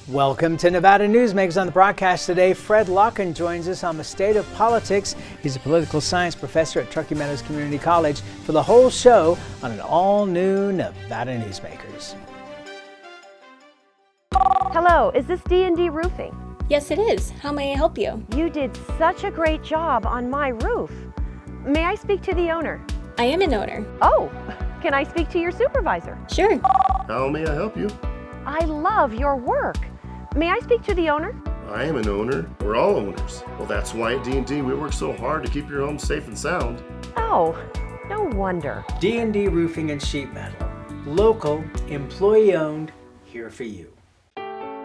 Welcome to Nevada Newsmakers. On the broadcast today, Fred Lokken joins us on the state of politics. He's a political science professor at Truckee Meadows Community College for the whole show on an all-new Nevada Newsmakers. Hello, is this D&D Roofing? Yes, it is. How may I help you? You did such a great job on my roof. May I speak to the owner? I am an owner. Oh, can I speak to your supervisor? Sure. How may I help you? I love your work. May I speak to the owner? I am an owner. We're all owners. Well, that's why at D&D we work so hard to keep your home safe and sound. Oh, no wonder. D&D Roofing and Sheet Metal. Local, employee-owned, here for you.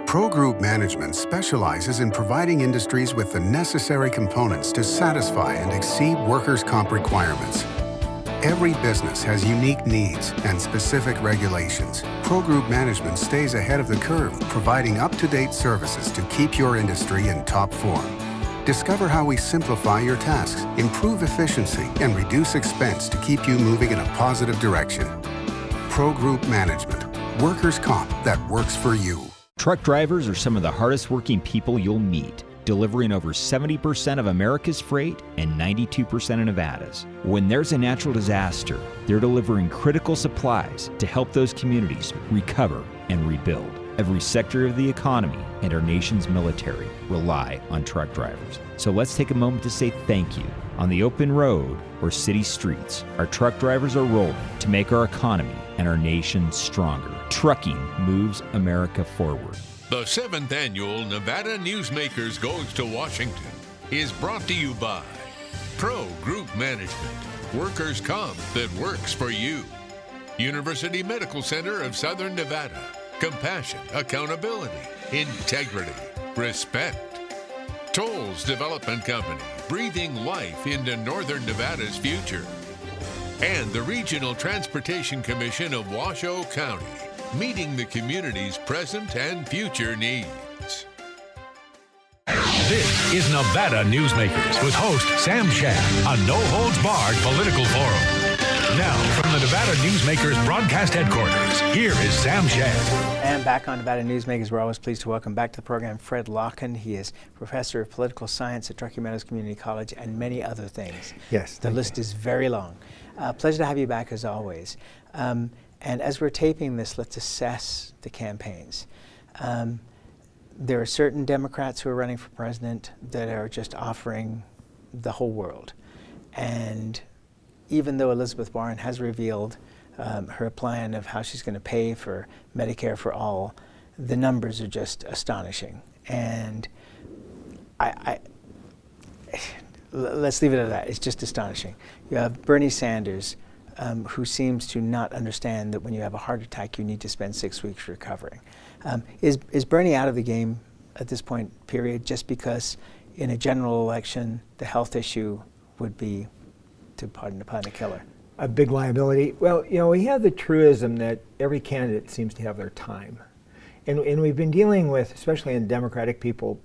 Pro Group Management specializes in providing industries with the necessary components to satisfy and exceed workers' comp requirements. Every business has unique needs and specific regulations. Pro Group Management stays ahead of the curve, providing up-to-date services to keep your industry in top form. Discover how we simplify your tasks, improve efficiency, and reduce expense to keep you moving in a positive direction. Pro Group Management. Workers' comp that works for you. Truck drivers are some of the hardest working people you'll meet, delivering over 70% of America's freight and 92% of Nevada's. When there's a natural disaster, they're delivering critical supplies to help those communities recover and rebuild. Every sector of the economy and our nation's military rely on truck drivers. So let's take a moment to say thank you. On the open road or city streets, our truck drivers are rolling to make our economy and our nation stronger. Trucking moves America forward. The 7th Annual Nevada Newsmakers Goes to Washington is brought to you by Pro Group Management, workers' comp that works for you. University Medical Center of Southern Nevada, compassion, accountability, integrity, respect. Tolles Development Company, breathing life into Northern Nevada's future. And the Regional Transportation Commission of Washoe County, meeting the community's present and future needs. This is Nevada Newsmakers with host Sam Shad, a no-holds-barred political forum. Now, from the Nevada Newsmakers broadcast headquarters, here is Sam Shad. And back on Nevada Newsmakers, we're always pleased to welcome back to the program Fred Lokken. He is professor of political science at Truckee Meadows Community College and many other things. Yes. The list is very long. Pleasure to have you back as always. And as we're taping this, let's assess the campaigns. There are certain Democrats who are running for president that are just offering the whole world. And even though Elizabeth Warren has revealed her plan of how she's going to pay for Medicare for all, the numbers are just astonishing. And let's leave it at that. It's just astonishing. You have Bernie Sanders, who seems to not understand that when you have a heart attack, you need to spend 6 weeks recovering. Is Bernie out of the game at this point, period, just because in a general election, the health issue would be, to pardon the pun, a killer? A big liability. Well, you know, we have the truism that every candidate seems to have their time. And we've been dealing with, especially in Democratic people,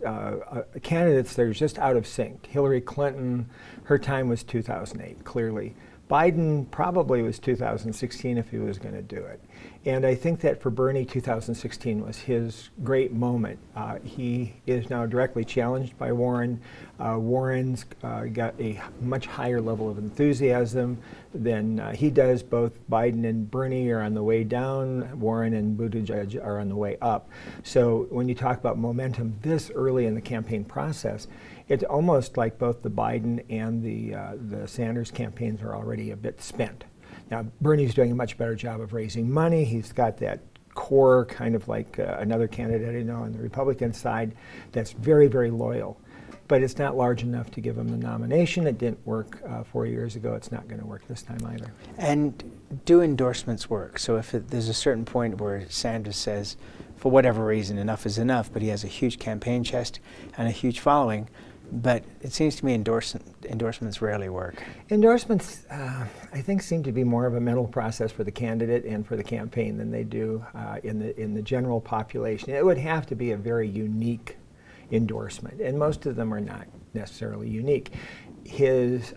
candidates that are just out of sync. Hillary Clinton, her time was 2008, clearly. Biden probably was 2016 if he was going to do it. And I think that for Bernie, 2016 was his great moment. He is now directly challenged by Warren. Warren's got a much higher level of enthusiasm than he does. Both Biden and Bernie are on the way down. Warren and Buttigieg are on the way up. So when you talk about momentum this early in the campaign process, it's almost like both the Biden and the Sanders campaigns are already a bit spent. Now, Bernie's doing a much better job of raising money. He's got that core, kind of like another candidate I know on the Republican side, that's very, very loyal. But it's not large enough to give him the nomination. It didn't work 4 years ago. It's not going to work this time either. And do endorsements work? So if there's a certain point where Sanders says, for whatever reason, enough is enough, but he has a huge campaign chest and a huge following, but it seems to me endorsements rarely work. Endorsements, I think, seem to be more of a mental process for the candidate and for the campaign than they do in the general population. It would have to be a very unique endorsement, and most of them are not necessarily unique. His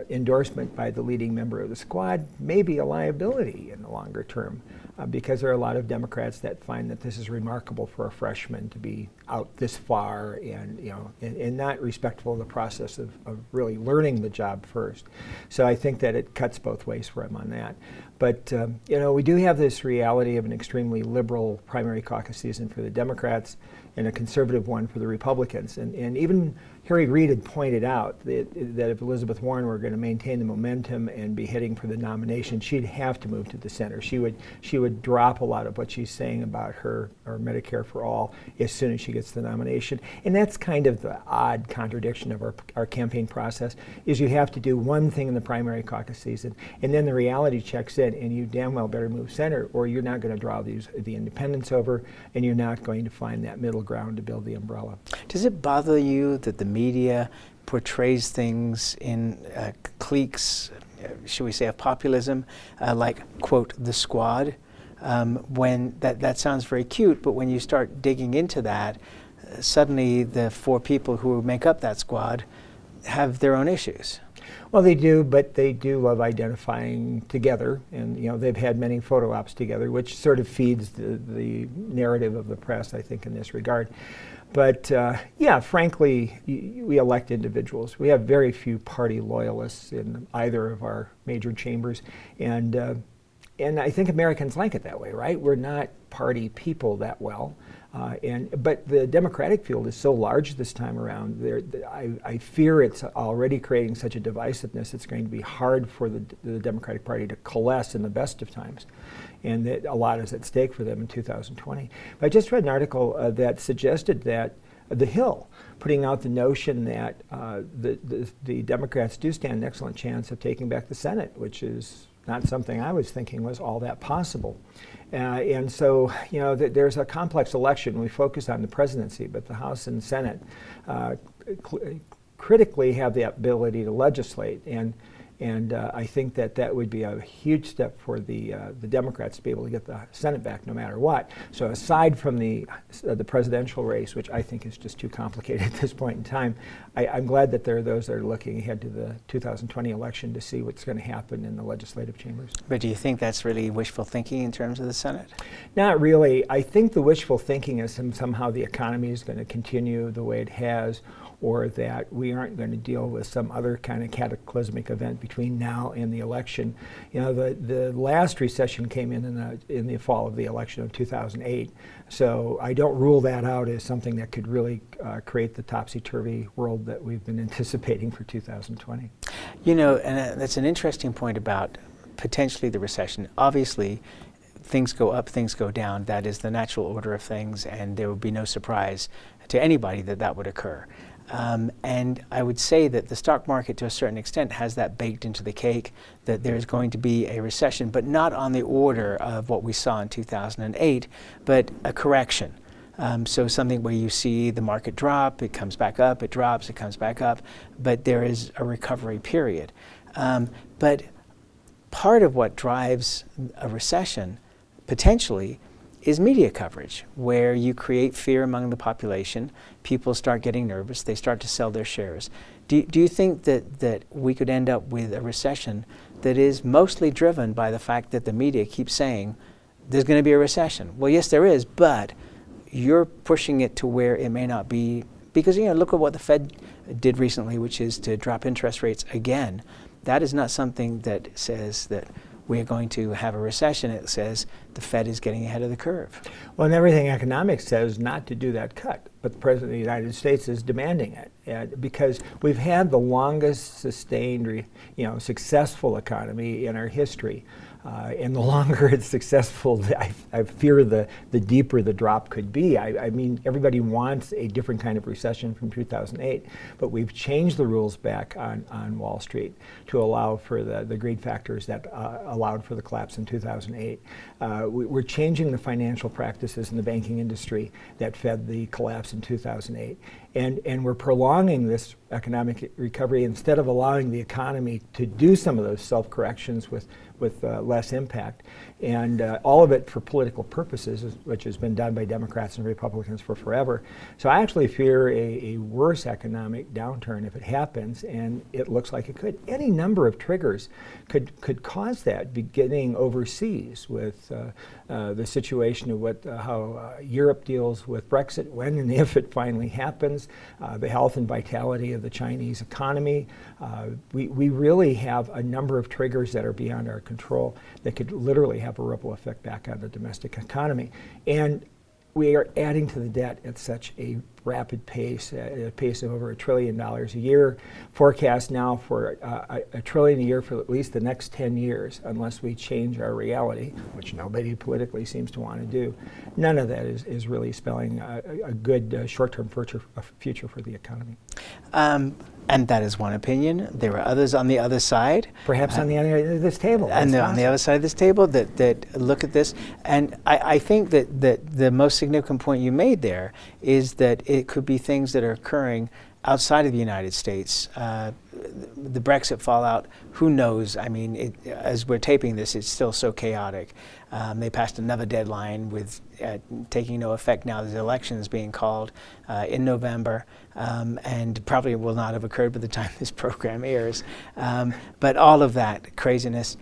endorsement by the leading member of the squad may be a liability in the longer term. because there are a lot of Democrats that find that this is remarkable for a freshman to be out this far and, and not respectful of the process of really learning the job first. So I think that it cuts both ways for him on that. But, we do have this reality of an extremely liberal primary caucus season for the Democrats and a conservative one for the Republicans. And even Harry Reid had pointed out that if Elizabeth Warren were going to maintain the momentum and be heading for the nomination, she'd have to move to the center. She would drop a lot of what she's saying about her or Medicare for All as soon as she gets the nomination. And that's kind of the odd contradiction of our campaign process, is you have to do one thing in the primary caucus season, and then the reality checks in, and you damn well better move center, or you're not going to draw the independents over, and you're not going to find that middle ground to build the umbrella. Does it bother you that the media portrays things in cliques, should we say, of populism, like, quote, the squad? When that sounds very cute, but when you start digging into that, suddenly the four people who make up that squad have their own issues. Well, they do, but they do love identifying together, and they've had many photo ops together, which sort of feeds the narrative of the press, I think, in this regard. But frankly, we elect individuals. We have very few party loyalists in either of our major chambers, and I think Americans like it that way, right? We're not party people that well. But the Democratic field is so large this time around. I fear it's already creating such a divisiveness. It's going to be hard for the Democratic Party to coalesce in the best of times, and that a lot is at stake for them in 2020. But I just read an article that suggested that The Hill, putting out the notion that the Democrats do stand an excellent chance of taking back the Senate, which is not something I was thinking was all that possible. And so, there's a complex election. We focus on the presidency, but the House and Senate critically have the ability to legislate. And I think that would be a huge step for the Democrats to be able to get the Senate back no matter what. So aside from the presidential race, which I think is just too complicated at this point in time, I'm glad that there are those that are looking ahead to the 2020 election to see what's going to happen in the legislative chambers. But do you think that's really wishful thinking in terms of the Senate? Not really. I think the wishful thinking is somehow the economy is going to continue the way it has, or that we aren't going to deal with some other kind of cataclysmic event between now and the election. The last recession came in the fall of the election of 2008, so I don't rule that out as something that could really create the topsy-turvy world that we've been anticipating for 2020. And that's an interesting point about potentially the recession. Obviously, things go up, things go down. That is the natural order of things, and there would be no surprise to anybody that would occur. And I would say that the stock market, to a certain extent, has that baked into the cake, that there's going to be a recession, but not on the order of what we saw in 2008, but a correction. So something where you see the market drop, it comes back up, it drops, it comes back up, but there is a recovery period. But part of what drives a recession, potentially, is media coverage, where you create fear among the population, people start getting nervous, they start to sell their shares. Do you think that we could end up with a recession that is mostly driven by the fact that the media keeps saying there's going to be a recession? Well, yes, there is, but you're pushing it to where it may not be, because look at what the Fed did recently, which is to drop interest rates again. That is not something that says that we are going to have a recession. It says the Fed is getting ahead of the curve. Well, and everything economics says not to do that cut, but the President of the United States is demanding it because we've had the longest sustained, successful economy in our history. And the longer it's successful, I fear the deeper the drop could be. I mean, everybody wants a different kind of recession from 2008, but we've changed the rules back on Wall Street to allow for the greed factors that allowed for the collapse in 2008. We're changing the financial practices in the banking industry that fed the collapse in 2008. And we're prolonging this economic recovery instead of allowing the economy to do some of those self-corrections with less impact. And all of it for political purposes, which has been done by Democrats and Republicans for forever. So I actually fear a worse economic downturn if it happens, and it looks like it could. Any number of triggers could cause that, beginning overseas with the situation of how Europe deals with Brexit, when and if it finally happens, the health and vitality of the Chinese economy. We really have a number of triggers that are beyond our control that could literally have a ripple effect back on the domestic economy. And we are adding to the debt at such a rapid pace, at a pace of over $1 trillion a year. Forecast now for $1 trillion a year for at least the next 10 years, unless we change our reality, which nobody politically seems to want to do. None of that is really spelling a good short-term future for the economy. And that is one opinion. There are others on the other side. Perhaps on the other side of this table. And on the other side of this table that look at this. And I think that the most significant point you made there is that it could be things that are occurring outside of the United States. The Brexit fallout, who knows? I mean, as we're taping this, it's still so chaotic. They passed another deadline with taking no effect now. There's elections being called in November, and probably will not have occurred by the time this program airs. But all of that craziness,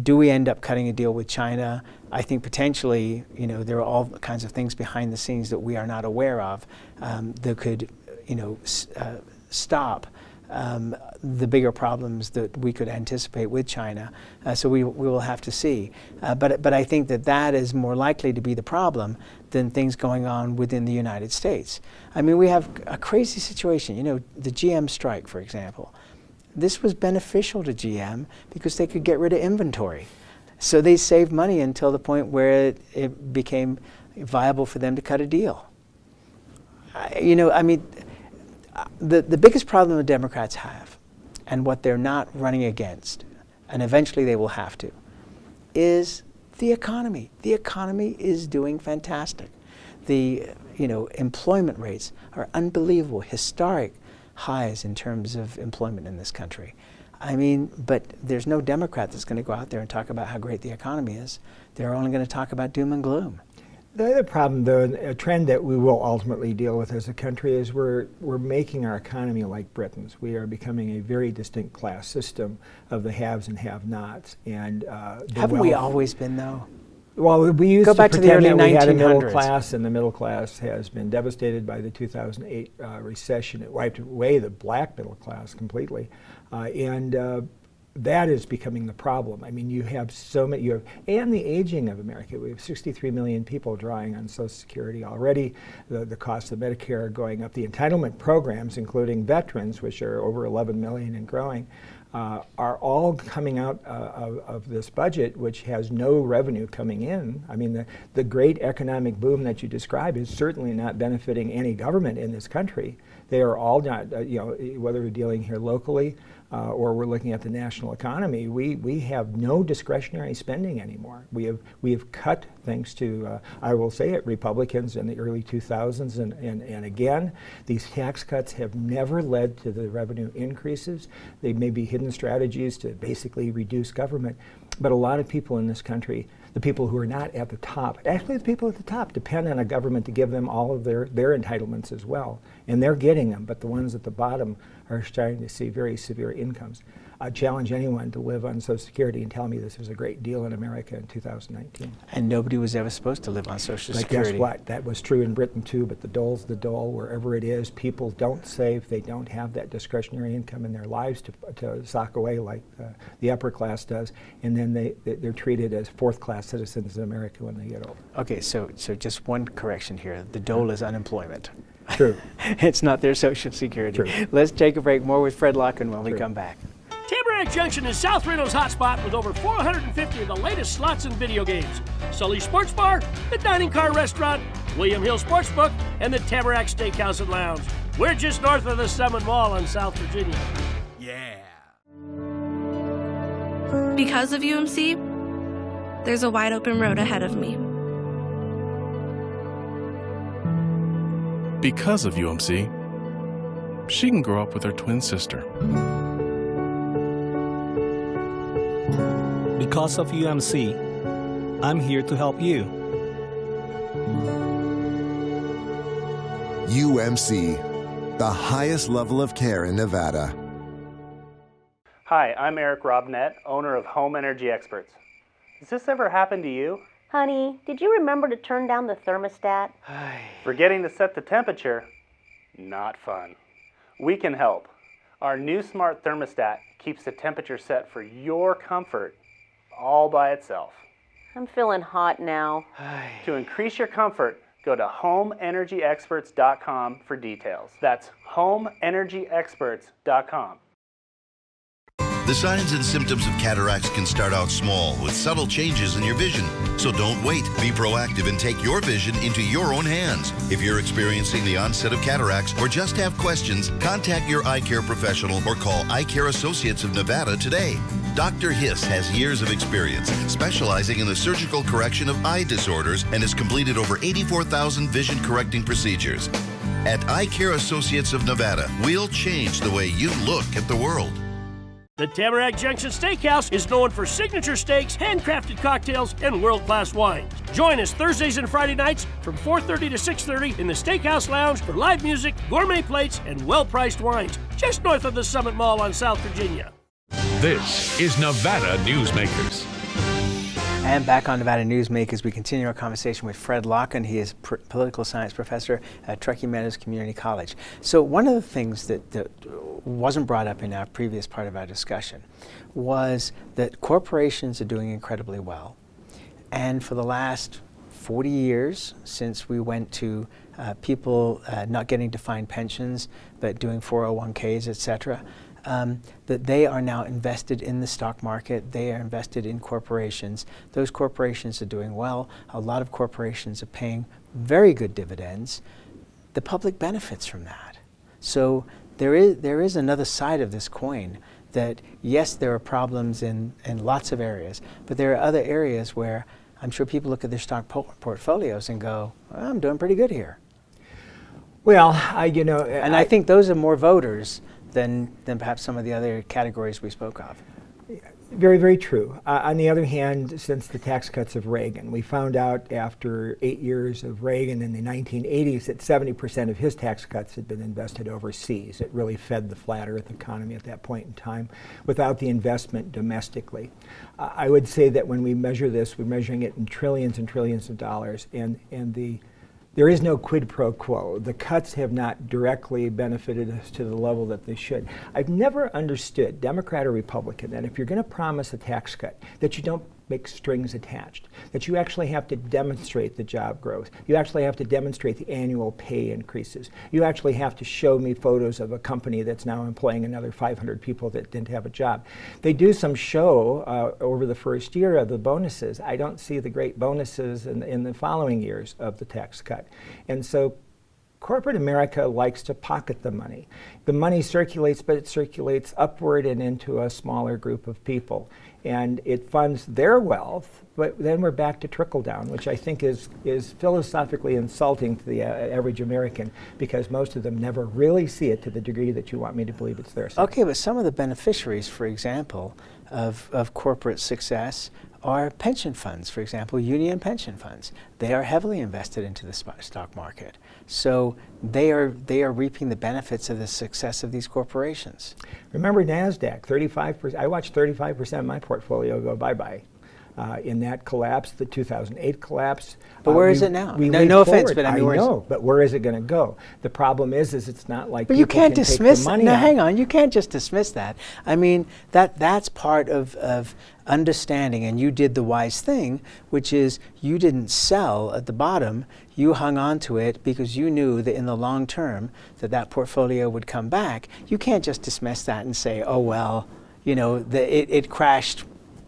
do we end up cutting a deal with China? I think potentially, there are all kinds of things behind the scenes that we are not aware of that could, stop the bigger problems that we could anticipate with China. So we will have to see. But I think that is more likely to be the problem than things going on within the United States. I mean, we have a crazy situation. The GM strike, for example. This was beneficial to GM because they could get rid of inventory. So they saved money until the point where it became viable for them to cut a deal. The biggest problem the Democrats have, and what they're not running against, and eventually they will have to, is the economy. The economy is doing fantastic. The employment rates are unbelievable, historic highs in terms of employment in this country. I mean, but there's no Democrat that's going to go out there and talk about how great the economy is. They're only going to talk about doom and gloom. The other problem, though, a trend that we will ultimately deal with as a country, is we're making our economy like Britain's. We are becoming a very distinct class system of the haves and have-nots. And haven't we always been, though? Well, we used Go to back to the pretend early that we had a middle 1900s. class, and the middle class has been devastated by the 2008 recession. It wiped away the black middle class completely, and that is becoming the problem. I mean, you have so many, and the aging of America. We have 63 million people drawing on Social Security already. The cost of Medicare are going up. The entitlement programs, including veterans, which are over 11 million and growing, are all coming out of this budget, which has no revenue coming in. I mean, the great economic boom that you describe is certainly not benefiting any government in this country. They are all not, whether we're dealing here locally or we're looking at the national economy, we have no discretionary spending anymore. We have cut, thanks to, I will say it, Republicans in the early 2000s, and again, these tax cuts have never led to the revenue increases. They may be hidden strategies to basically reduce government, but a lot of people in this country, the people who are not at the top, actually the people at the top depend on a government to give them all of their entitlements as well. And they're getting them, but the ones at the bottom are starting to see very severe incomes. I challenge anyone to live on Social Security and tell me this is a great deal in America in 2019. And nobody was ever supposed to live on Social Security. But guess what? That was true in Britain too, but the dole's the dole wherever it is. People don't save. They don't have that discretionary income in their lives to sock away like the upper class does. And then they're treated as fourth-class citizens in America when they get older. Okay, so just one correction here. The dole is unemployment. True. It's not their Social Security. True. Let's take a break. More with Fred Lokken when we come back. Tamarack Junction is South Reno's hotspot with over 450 of the latest slots and video games. Sully Sports Bar, the Dining Car Restaurant, William Hill Sportsbook, and the Tamarack Steakhouse and Lounge. We're just north of the Summit Mall in South Virginia. Yeah. Because of UMC, there's a wide open road ahead of me. Because of UMC, she can grow up with her twin sister. Because of UMC, I'm here to help you. UMC, the highest level of care in Nevada. Hi, I'm Eric Robnett, owner of Home Energy Experts. Has this ever happened to you? Honey, did you remember to turn down the thermostat? Forgetting to set the temperature? Not fun. We can help. Our new smart thermostat keeps the temperature set for your comfort all by itself. I'm feeling hot now. To increase your comfort, go to homeenergyexperts.com for details. That's homeenergyexperts.com. The signs and symptoms of cataracts can start out small with subtle changes in your vision. So don't wait. Be proactive and take your vision into your own hands. If you're experiencing the onset of cataracts or just have questions, contact your eye care professional or call Eye Care Associates of Nevada today. Dr. Hiss has years of experience specializing in the surgical correction of eye disorders and has completed over 84,000 vision correcting procedures. At Eye Care Associates of Nevada, we'll change the way you look at the world. The Tamarack Junction Steakhouse is known for signature steaks, handcrafted cocktails, and world-class wines. Join us Thursdays and Friday nights from 4:30 to 6:30 in the Steakhouse Lounge for live music, gourmet plates, and well-priced wines, just north of the Summit Mall on South Virginia. This is Nevada Newsmakers. And back on Nevada Newsmakers, we continue our conversation with Fred Lokken. He is political science professor at Truckee Meadows Community College. So one of the things that wasn't brought up in our previous part of our discussion was that corporations are doing incredibly well. And for the last 40 years, since we went to people not getting defined pensions, but doing 401ks, et cetera, that they are now invested in the stock market. They are invested in corporations. Those corporations are doing well. A lot of corporations are paying very good dividends. The public benefits from that. So there is another side of this coin that, yes, there are problems in lots of areas, but there are other areas where I'm sure people look at their stock portfolios and go, well, I'm doing pretty good here. Well, I think those are more voters than perhaps some of the other categories we spoke of. Very, very true. On the other hand, since the tax cuts of Reagan, we found out after 8 years of Reagan in the 1980s that 70% of his tax cuts had been invested overseas. It really fed the flat earth economy at that point in time without the investment domestically. I would say that when we measure this, we're measuring it in trillions and trillions of dollars, and there is no quid pro quo. The cuts have not directly benefited us to the level that they should. I've never understood, Democrat or Republican, that if you're going to promise a tax cut, that you don't make strings attached, that you actually have to demonstrate the job growth. You actually have to demonstrate the annual pay increases. You actually have to show me photos of a company that's now employing another 500 people that didn't have a job. They do some show over the first year of the bonuses. I don't see the great bonuses in the following years of the tax cut. And so corporate America likes to pocket the money. The money circulates, but it circulates upward and into a smaller group of people. And it funds their wealth, but then we're back to trickle down, which I think is philosophically insulting to the average American, because most of them never really see it to the degree that you want me to believe it's theirs. Okay, but some of the beneficiaries, for example, of corporate success are pension funds, for example, union pension funds. They are heavily invested into the stock market. So they are reaping the benefits of the success of these corporations. Remember NASDAQ, 35%. I watched 35% of my portfolio go bye-bye. In that collapse, the 2008 collapse. But where is it now? No offense, but I mean, but where is it going to go? The problem is it's not like but people you can't can dismiss take the money no, out. hang on. You can't just dismiss that. I mean, that's part of understanding, and you did the wise thing, which is you didn't sell at the bottom. You hung on to it because you knew that in the long term that portfolio would come back. You can't just dismiss that and say, oh, well, it crashed.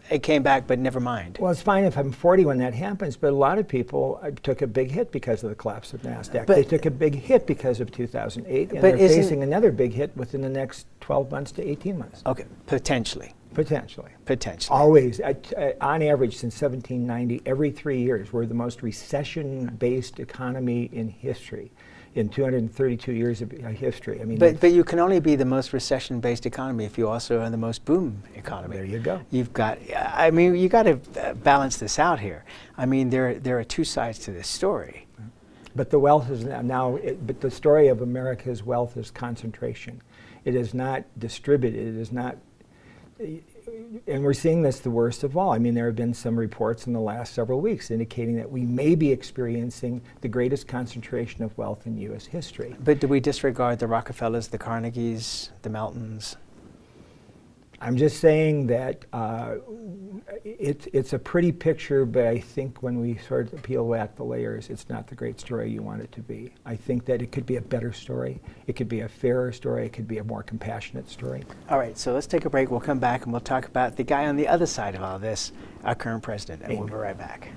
It came back, but never mind. Well, it's fine if I'm 40 when that happens, but a lot of people took a big hit because of the collapse of NASDAQ. They took a big hit because of 2008, and they're facing another big hit within the next 12 months to 18 months. Okay, potentially. Potentially. Potentially. Always. On average, since 1790, every 3 years, we're the most recession-based economy in history. In 232 years of history. I mean, but you can only be the most recession-based economy if you also are the most boom economy. There you go. You've got, I mean, you got to balance this out here. I mean, there are two sides to this story. But the wealth is now, but the story of America's wealth is concentration. It is not distributed. It is not, and we're seeing this the worst of all. I mean, there have been some reports in the last several weeks indicating that we may be experiencing the greatest concentration of wealth in U.S. history. But do we disregard the Rockefellers, the Carnegies, the Meltons? I'm just saying that it's a pretty picture, but I think when we sort of peel back the layers, it's not the great story you want it to be. I think that it could be a better story. It could be a fairer story. It could be a more compassionate story. All right, so let's take a break. We'll come back and we'll talk about the guy on the other side of all this, our current president, and we'll be right back.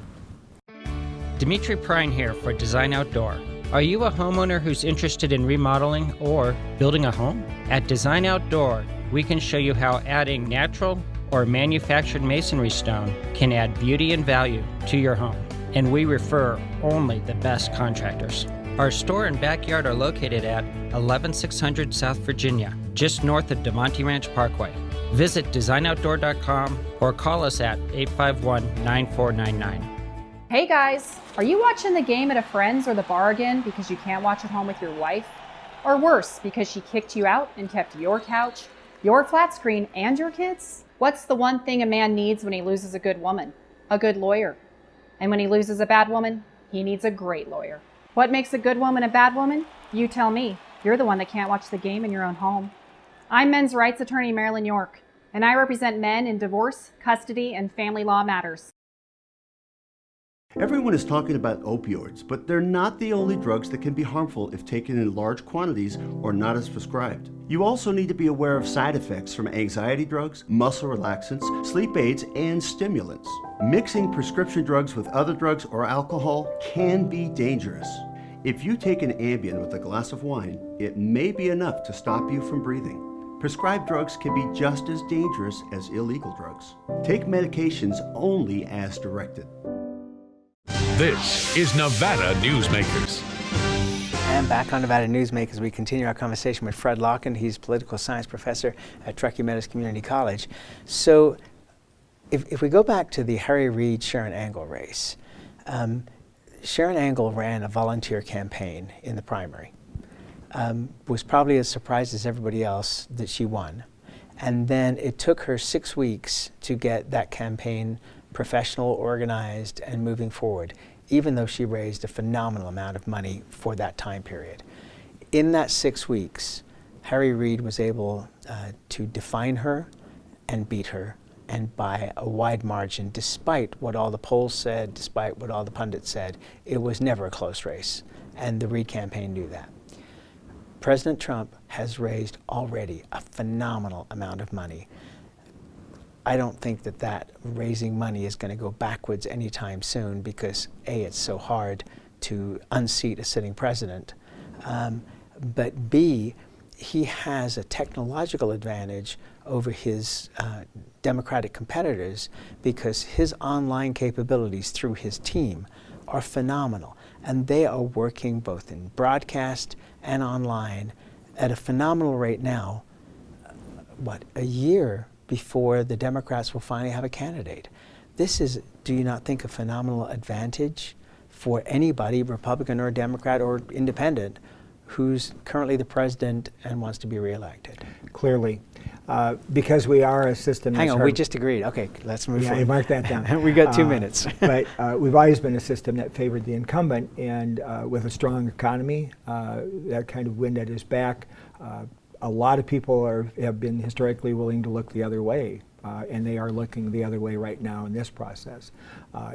Dimitri Prine here for Design Outdoor. Are you a homeowner who's interested in remodeling or building a home? At Design Outdoor, we can show you how adding natural or manufactured masonry stone can add beauty and value to your home. And we refer only the best contractors. Our store and backyard are located at 11600 South Virginia, just north of DeMonte Ranch Parkway. Visit designoutdoor.com or call us at 851-9499. Hey guys, are you watching the game at a friend's or the bar again because you can't watch at home with your wife? Or worse, because she kicked you out and kept your couch, your flat screen, and your kids? What's the one thing a man needs when he loses a good woman? A good lawyer. And when he loses a bad woman, he needs a great lawyer. What makes a good woman a bad woman? You tell me. You're the one that can't watch the game in your own home. I'm men's rights attorney Marilyn York, and I represent men in divorce, custody, and family law matters. Everyone is talking about opioids, but they're not the only drugs that can be harmful if taken in large quantities or not as prescribed. You also need to be aware of side effects from anxiety drugs, muscle relaxants, sleep aids, and stimulants. Mixing prescription drugs with other drugs or alcohol can be dangerous. If you take an Ambien with a glass of wine, it may be enough to stop you from breathing. Prescribed drugs can be just as dangerous as illegal drugs. Take medications only as directed. This is Nevada Newsmakers. And back on Nevada Newsmakers, we continue our conversation with Fred Lokken. He's political science professor at Truckee Meadows Community College. So if we go back to the Harry Reid-Sharon Angle race, Sharon Angle ran a volunteer campaign in the primary. Was probably as surprised as everybody else that she won. And then it took her 6 weeks to get that campaign professional, organized, and moving forward, even though she raised a phenomenal amount of money for that time period. In that 6 weeks, Harry Reid was able to define her and beat her, and by a wide margin, despite what all the polls said, despite what all the pundits said. It was never a close race, and the Reid campaign knew that. President Trump has raised already a phenomenal amount of money. I don't think that raising money is going to go backwards anytime soon because A, it's so hard to unseat a sitting president, but B, he has a technological advantage over his Democratic competitors because his online capabilities through his team are phenomenal, and they are working both in broadcast and online at a phenomenal rate now. A year before the Democrats will finally have a candidate. This is, do you not think, a phenomenal advantage for anybody, Republican or Democrat or independent, who's currently the president and wants to be reelected? Clearly. Because we are a system... Hang on, we just agreed. Okay, let's move forward. Yeah, mark that down. We got 2 minutes. But we've always been a system that favored the incumbent, and with a strong economy, that kind of wind at his back, a lot of people have been historically willing to look the other way, and they are looking the other way right now in this process.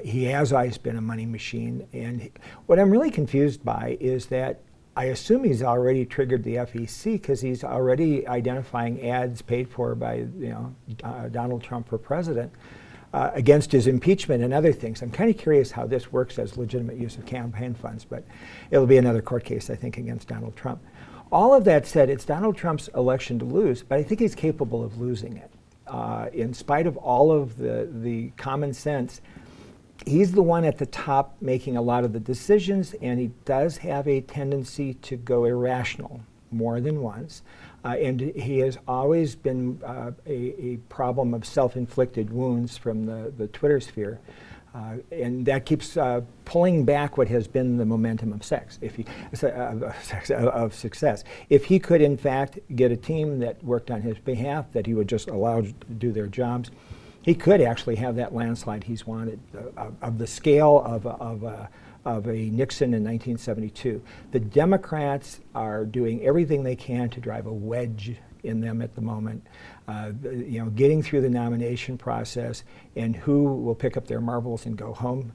He has always been a money machine, and what I'm really confused by is that I assume he's already triggered the FEC because he's already identifying ads paid for by Donald Trump for president against his impeachment and other things. I'm kind of curious how this works as legitimate use of campaign funds, but it'll be another court case, I think, against Donald Trump. All of that said, it's Donald Trump's election to lose, but I think he's capable of losing it. in spite of all of the common sense, he's the one at the top making a lot of the decisions, and he does have a tendency to go irrational more than once. And he has always been a problem of self-inflicted wounds from the Twitter sphere. And that keeps pulling back what has been the momentum of success. If he could, in fact, get a team that worked on his behalf, that he would just allow to do their jobs, he could actually have that landslide he's wanted, of the scale of a Nixon in 1972. The Democrats are doing everything they can to drive a wedge in them at the moment, getting through the nomination process, and who will pick up their marbles and go home.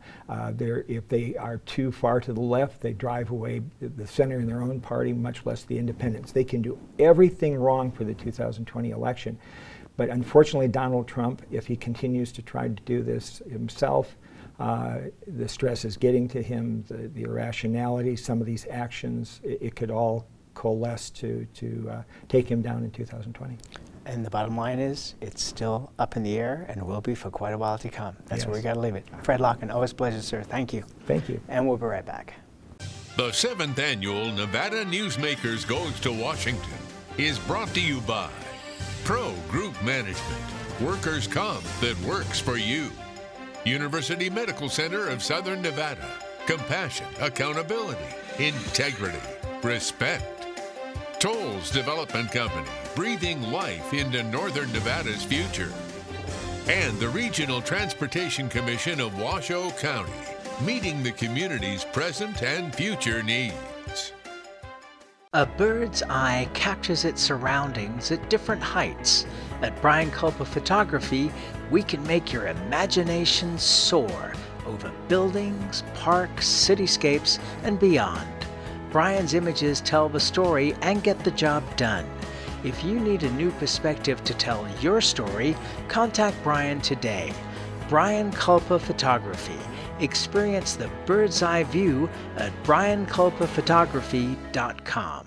If they are too far to the left, they drive away the center in their own party, much less the independents. They can do everything wrong for the 2020 election. But unfortunately, Donald Trump, if he continues to try to do this himself, the stress is getting to him, the irrationality, some of these actions, it could all coalesce to take him down in 2020. And the bottom line is, it's still up in the air and will be for quite a while to come. That's where we got to leave it. Fred Lokken, always a pleasure, sir. Thank you. Thank you. And we'll be right back. The 7th Annual Nevada Newsmakers Goes to Washington is brought to you by Pro Group Management, workers' comp that works for you. University Medical Center of Southern Nevada, compassion, accountability, integrity, respect. Tolles Development Company, breathing life into Northern Nevada's future. And the Regional Transportation Commission of Washoe County, meeting the community's present and future needs. A bird's eye captures its surroundings at different heights. At Brian Culpa Photography, we can make your imagination soar over buildings, parks, cityscapes, and beyond. Brian's images tell the story and get the job done. If you need a new perspective to tell your story, contact Brian today. Brian Culpa Photography. Experience the bird's eye view at brianculpaphotography.com.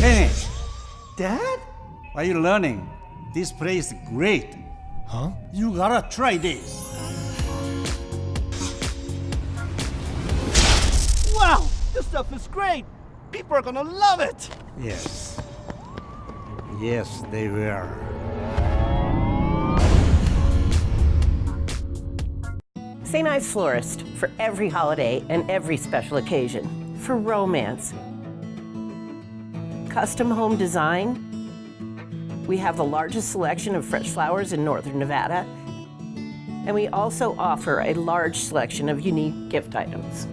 Hey, Dad? Are you learning? This place is great. Huh? You gotta try this. Wow, this stuff is great. People are gonna love it. Yes. Yes, they will. St. Ives Florist, for every holiday and every special occasion. For romance. Custom home design. We have the largest selection of fresh flowers in Northern Nevada. And we also offer a large selection of unique gift items.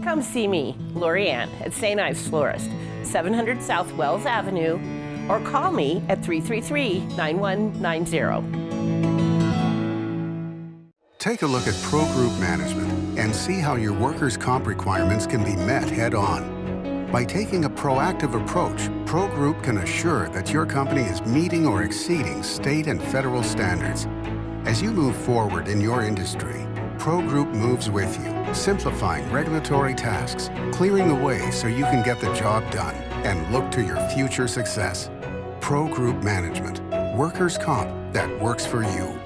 Come see me, Lori Ann, at St. Ives Florist, 700 South Wells Avenue, or call me at 333-9190. Take a look at Pro Group Management and see how your workers' comp requirements can be met head-on. By taking a proactive approach, Pro Group can assure that your company is meeting or exceeding state and federal standards. As you move forward in your industry, Pro Group moves with you, simplifying regulatory tasks, clearing the way so you can get the job done and look to your future success. Pro Group Management, workers' comp that works for you.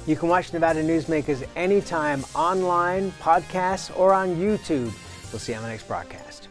You can watch Nevada Newsmakers anytime online, podcasts, or on YouTube. We'll see you on the next broadcast.